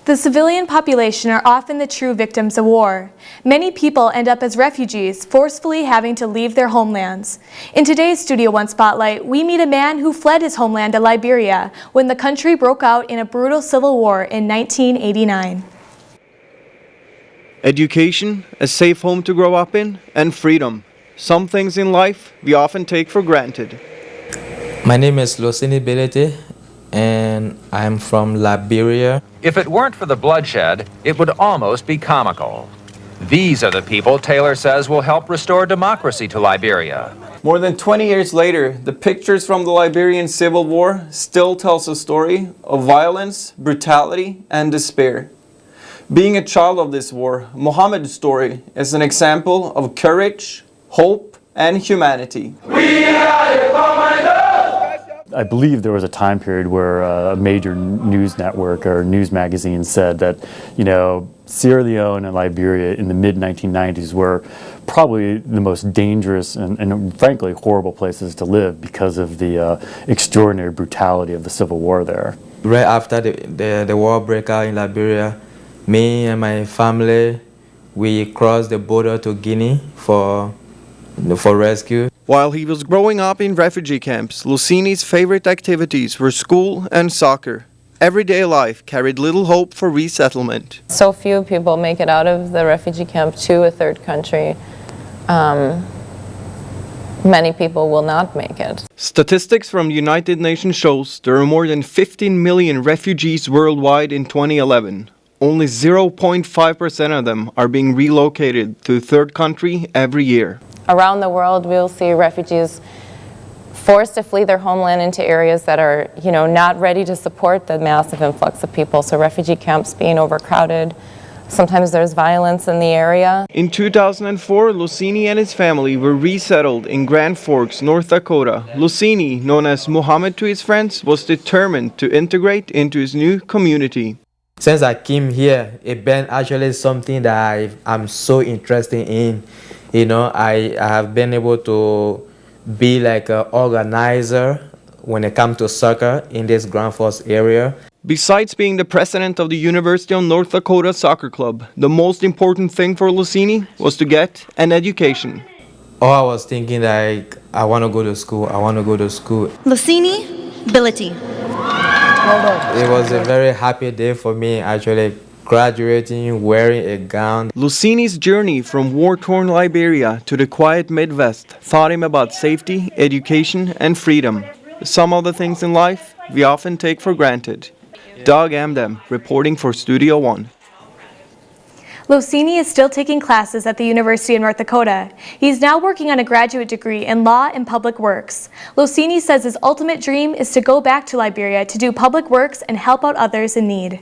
The civilian population are often the true victims of war. Many people end up as refugees, forcefully having to leave their homelands. In today's Studio One Spotlight, we meet a man who fled his homeland to Liberia when the country broke out in a brutal civil war in 1989. Education, a safe home to grow up in, and freedom. Some things in life we often take for granted. My name is Losini Bility, and I'm from Liberia. If it weren't for the bloodshed, it would almost be comical. These are the people Taylor says will help restore democracy to Liberia. More than 20 years later, the pictures from the Liberian Civil War still tells a story of violence, brutality, and despair. Being a child of this war, Mohamed's story is an example of courage, hope, and humanity. We are the commanders! I believe there was a time period where a major news network or news magazine said that, Sierra Leone and Liberia in the mid-1990s were probably the most dangerous and frankly horrible places to live because of the extraordinary brutality of the civil war there. Right after the war broke out in Liberia, me and my family, we crossed the border to Guinea for rescue. While he was growing up in refugee camps, Losini's favorite activities were school and soccer. Everyday life carried little hope for resettlement. So few people make it out of the refugee camp to a third country. Many people will not make it. Statistics from the United Nations shows there are more than 15 million refugees worldwide in 2011. Only 0.5% of them are being relocated to a third country every year. Around the world, we'll see refugees forced to flee their homeland into areas that are, not ready to support the massive influx of people. So refugee camps being overcrowded. Sometimes there's violence in the area. In 2004, Losini and his family were resettled in Grand Forks, North Dakota. Losini, known as Mohamed to his friends, was determined to integrate into his new community. Since I came here, it's been actually something that I'm so interested in. I have been able to be like an organizer when it comes to soccer in this Grand Forks area. Besides being the president of the University of North Dakota Soccer Club, the most important thing for Losini was to get an education. Oh, I was thinking like, I want to go to school. Losini Bility. It was a very happy day for me, actually, graduating, wearing a gown. Losini's journey from war-torn Liberia to the quiet Midwest taught him about safety, education, and freedom. Some of the things in life we often take for granted. Amdam, reporting for Studio One. Losini is still taking classes at the University of North Dakota. He's now working on a graduate degree in law and public works. Losini says his ultimate dream is to go back to Liberia to do public works and help out others in need.